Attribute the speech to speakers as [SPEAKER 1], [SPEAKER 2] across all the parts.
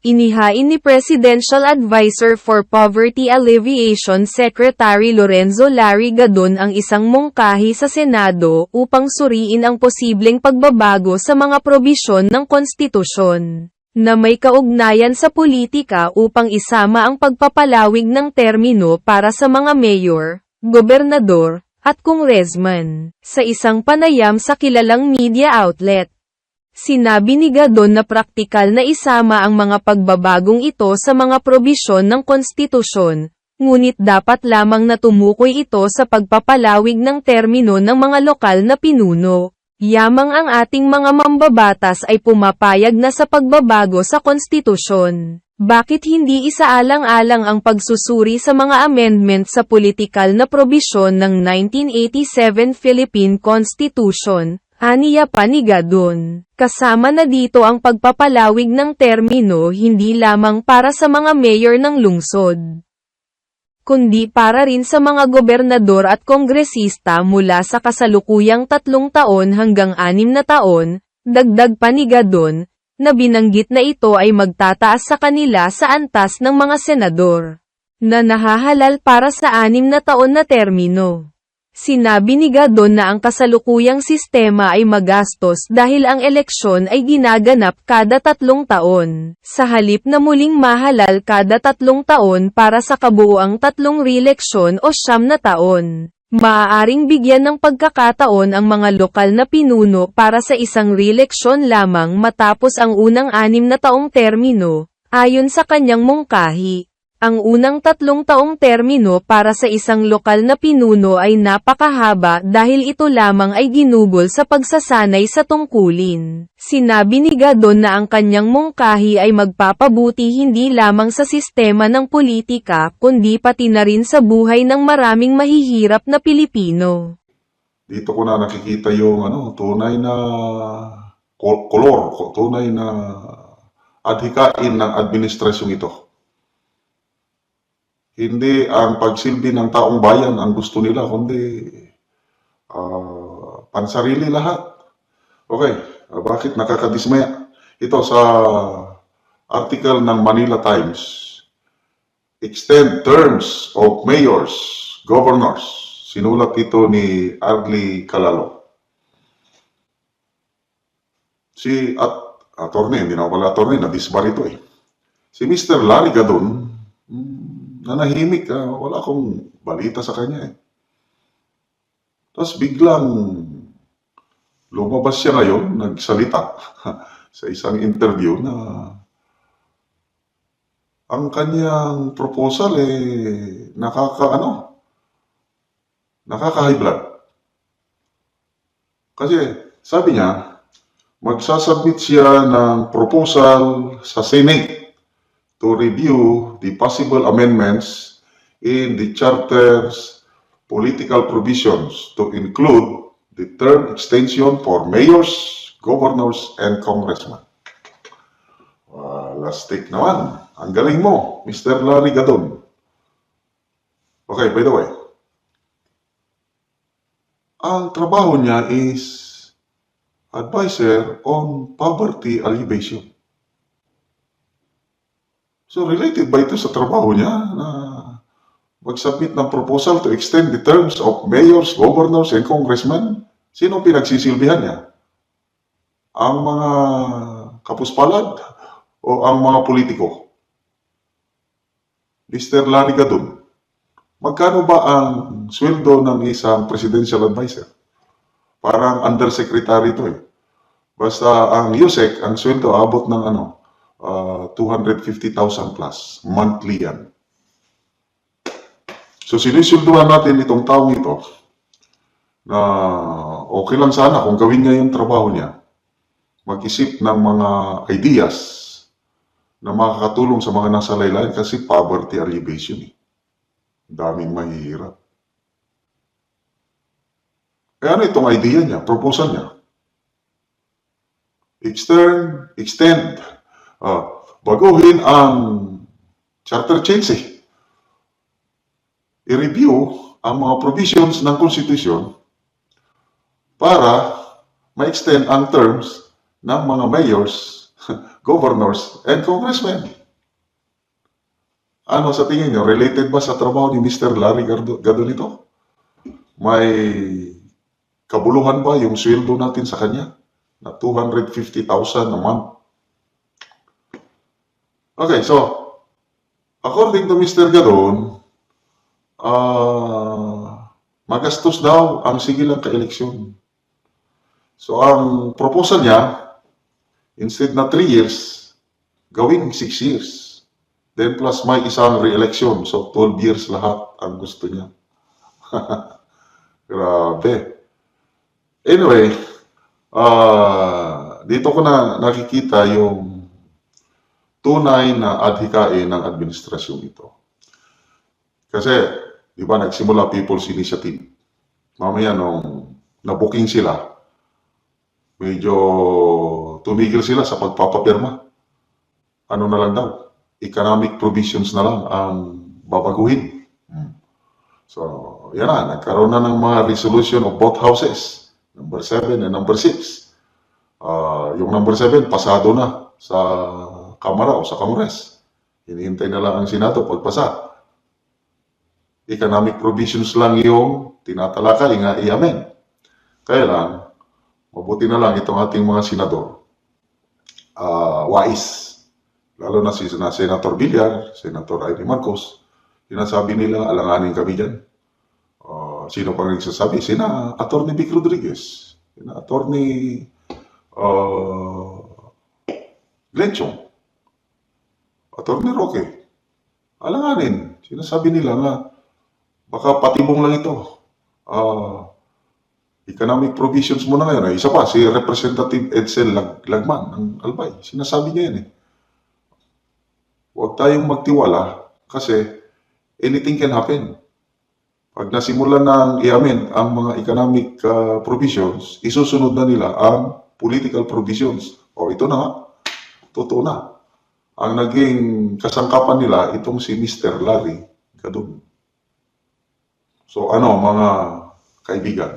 [SPEAKER 1] Inihain ni Presidential Advisor for Poverty Alleviation Secretary Lorenzo Larry Gadon ang isang mungkahi sa Senado upang suriin ang posibleng pagbabago sa mga probisyon ng konstitusyon na may kaugnayan sa politika upang isama ang pagpapalawig ng termino para sa mga mayor, gobernador, at kongresman, sa isang panayam sa kilalang media outlet. Sinabi ni Gadon na praktikal na isama ang mga pagbabagong ito sa mga probisyon ng konstitusyon, ngunit dapat lamang na tumukoy ito sa pagpapalawig ng termino ng mga lokal na pinuno. Yamang ang ating mga mambabatas ay pumapayag na sa pagbabago sa konstitusyon. Bakit hindi isaalang-alang ang pagsusuri sa mga amendment sa politikal na probisyon ng 1987 Philippine Constitution? Aniya pa ni Gadon. Kasama na dito ang pagpapalawig ng termino hindi lamang para sa mga mayor ng lungsod, kundi para rin sa mga gobernador at kongresista mula sa kasalukuyang 3 taon hanggang 6 na taon, dagdag pa ni Gadon, na binanggit na ito ay magtataas sa kanila sa antas ng mga senador, na nahahalal para sa 6 na taon na termino. Sinabi ni Gadon na ang kasalukuyang sistema ay magastos dahil ang eleksyon ay ginaganap kada 3 taon, sa halip na muling mahalal kada 3 taon para sa kabuuang 3 reeleksyon o 9 na taon. Maaaring bigyan ng pagkakataon ang mga lokal na pinuno para sa isang reeleksyon lamang matapos ang unang 6 na taong termino, ayon sa kanyang mungkahi. Ang unang 3 taong termino para sa isang lokal na pinuno ay napakahaba dahil ito lamang ay ginugol sa pagsasanay sa tungkulin. Sinabi ni Gadon na ang kanyang mungkahi ay magpapabuti hindi lamang sa sistema ng politika kundi pati na rin sa buhay ng maraming mahihirap na Pilipino.
[SPEAKER 2] Dito ko na nakikita yung tunay na kolor, tunay na adhikain ng administrasyong ito. Hindi ang pagsilbi ng taong bayan ang gusto nila, kundi pansarili lahat. Okay, bakit nakakadismaya? Ito sa article ng Manila Times. Extend terms of mayors, governors. Sinulat ito ni Arlie Calalo. Si attorney, hindi na pala attorney, nadisbar ito eh. Si Mr. Larry Gadon, nanahimik, wala akong balita sa kanya eh. Tapos biglang lumabas siya ngayon, nagsalita sa isang interview na ang kanyang proposal nakaka-high blood. Kasi sabi niya, magsasubmit siya ng proposal sa Senate to review the possible amendments in the Charter's political provisions to include the term extension for mayors, governors, and congressmen. Last take naman. Ang galing mo, Mr. Larry Gadon. Okay, by the way, ang trabaho niya is advisor on poverty alleviation. So, related ba ito sa trabaho niya na mag-submit ng proposal to extend the terms of mayors, governors, and congressmen? Sino pinagsisilbihan niya? Ang mga kapuspalad o ang mga politiko? Mr. Larry Gadon, magkano ba ang sweldo ng isang presidential advisor? Parang undersecretary ito eh. Basta ang USEC, ang sweldo abot ng 250,000 plus. Monthly yan. So sinisulduhan natin itong taong ito na okay lang sana kung gawin niya yung trabaho niya. Mag-isip ng mga ideas na makakatulong sa mga nasa laylayan kasi poverty alleviation eh. Daming mahihirap. Eh ano itong idea niya, proposal niya? Extend, baguhin ang charter change eh. I-review ang mga provisions ng Constitution para ma-extend ang terms ng mga mayors, governors and congressmen. Ano sa tingin nyo? Related ba sa trabaho ni Mr. Larry Gadon ito? May kabuluhan ba yung sweldo natin sa kanya? Na 250,000 a month. Okay, so, according to Mr. Gadon, magastos daw ang sigilang ka-eleksyon. So, ang proposal niya, instead na 3 years, gawin 6 years. Then plus may isang re-election. So, 12 years lahat ang gusto niya. Grabe. Anyway, dito ko na nakikita yung tunay na adhikain ng administrasyon ito. Kasi, di ba, nagsimula People's Initiative. Mamaya nung nabuking sila, medyo tumigil sila sa pagpapapirma. Ano na lang daw? Economic provisions na lang ang babaguhin. So, yan na. Nagkaroon na ng mga resolution of both houses. Number 7 and number 6. Yung number 7, pasado na sa Kamara o sa Kongres. Hinihintay na lang ang Senado pagpasa. Economic provisions lang yung tinatalakay nga i-amen. Kaya lang, mabuti na lang itong ating mga senador. Wais. Lalo na si Senator Villar, Senator Amy Marcos, sinasabi nila, alanganin kami dyan. Sino pang nagsasabi? Sina Atty. Vic Rodriguez, sina Atty. Glenchong, Atty. Roque. Alanganin. Sinasabi nila nga, baka patibong lang ito. Economic provisions mo na ngayon. Isa pa, si Representative Edsel Lagman ng Albay. Sinasabi niya yan eh. Huwag tayong magtiwala kasi anything can happen. Pag nasimulan ng i-amen ang mga economic provisions, isusunod na nila ang political provisions. O ito na nga, totoo na. Ang naging kasangkapan nila, itong si Mr. Larry Gadon. So ano mga kaibigan?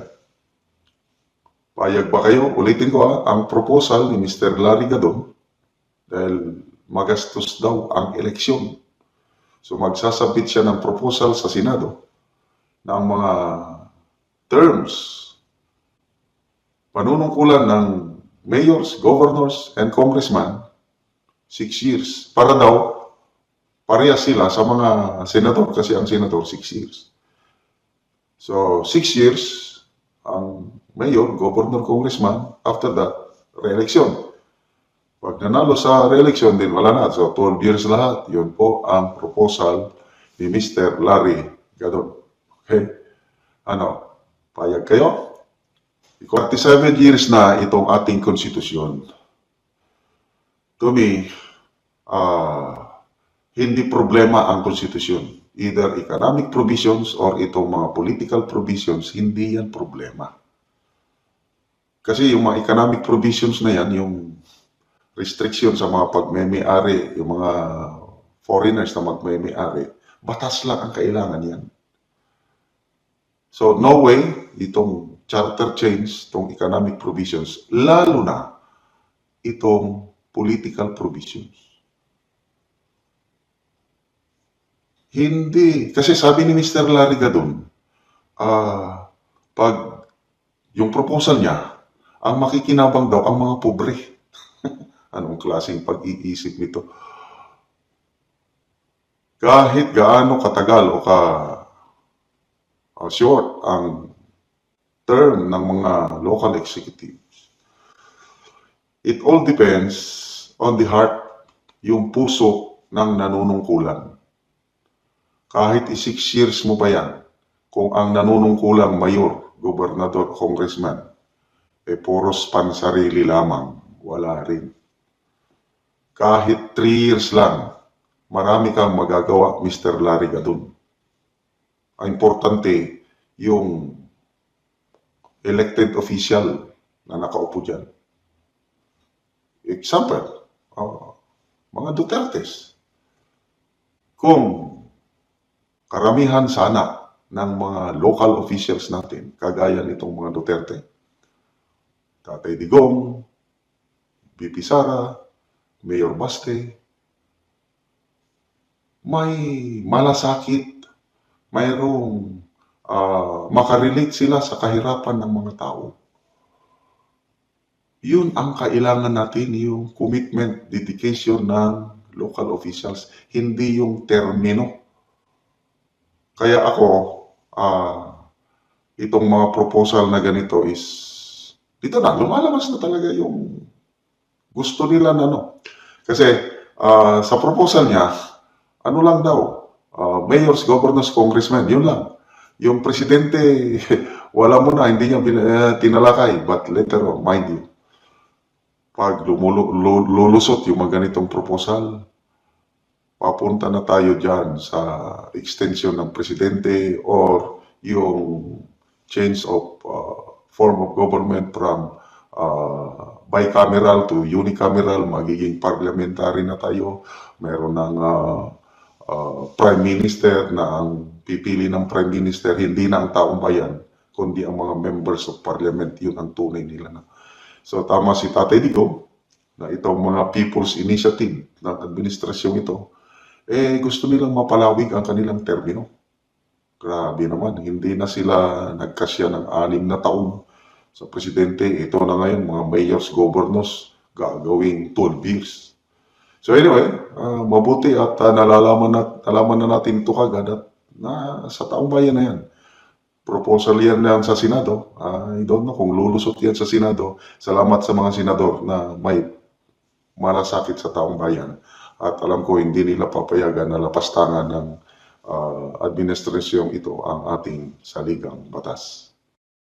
[SPEAKER 2] Payag ba kayo? Ulitin ko ang proposal ni Mr. Larry Gadon dahil magastos daw ang eleksyon. So magsasabit siya ng proposal sa Senado ng mga terms, panunungkulan ng mayors, governors, and congressmen, 6 years. Para daw, parehas sila sa mga senador kasi ang senador 6 years. So 6 years, ang mayor, governor, congressman, after that, re-election. Pag nanalo sa re-election din, wala na. So, 12 years lahat. Yun po ang proposal ni Mr. Larry Gadon. Okay? Ano? Payag kayo? 47 years na itong ating konstitusyon. To me, hindi problema ang konstitusyon. Either economic provisions or itong mga political provisions, hindi yan problema. Kasi yung mga economic provisions na yan, yung restriction sa mga pagmeme-ari, yung mga foreigners na magmeme-ari, batas lang ang kailangan yan. So, no way, itong charter change, itong economic provisions, lalo na itong political provisions. Hindi, kasi sabi ni Mr. Larry Gadon, pag yung proposal niya, ang makikinabang daw ang mga pobre. Anong klaseng pag-iisip nito? Kahit gaano katagal o short ang term ng mga local executives, it all depends on the heart, yung puso ng nanunungkulan. Kahit 6 years mo pa yan, kung ang nanunungkulang mayor, gobernador, congressman, puros pansarili lamang, wala rin. Kahit 3 years lang, marami kang magagawa, Mr. Larry Gadon. Ang importante, yung elected official na nakaupo dyan. Example, mga Dutertes. Kung karamihan sana ng mga local officials natin, kagaya nitong mga Duterte, Tatay Digong, VP Sara, Mayor Baste, may malasakit, mayroong makarelate sila sa kahirapan ng mga tao. Yun ang kailangan natin, yung commitment, dedication ng local officials, hindi yung termino. Kaya ako, itong mga proposal na ganito is, dito na, lumalabas na talaga yung gusto nila na ano. Kasi sa proposal niya, ano lang daw, mayors, governors, congressmen, yun lang. Yung presidente, wala mo na, hindi niya tinalakay. But later on, mind you, pag lulusot yung mga ganitong proposal, papunta na tayo dyan sa extension ng presidente or yung change of form of government from bicameral to unicameral, magiging parliamentary na tayo. Meron ng prime minister na ang pipili ng prime minister, hindi na ang taong bayan, kundi ang mga members of parliament, yun ang tunay nila na. So tama si Tatay Digo na itong mga people's initiative ng administrasyong ito, gusto nilang mapalawig ang kanilang termino. Grabe naman, hindi na sila nagkasya ng 6 na taon sa presidente. Ito na ngayon, mga mayors, governors, gagawing 12 years. So anyway, mabuti at nalaman na natin ito kagad at sa taong bayan na yan. Proposal yan sa Senado. I don't know kung lulusot yan sa Senado. Salamat sa mga senador na may malasakit sa taong bayan. At alam ko hindi nila papayagan na lapastangan ng administrasyong ito ang ating saligang batas.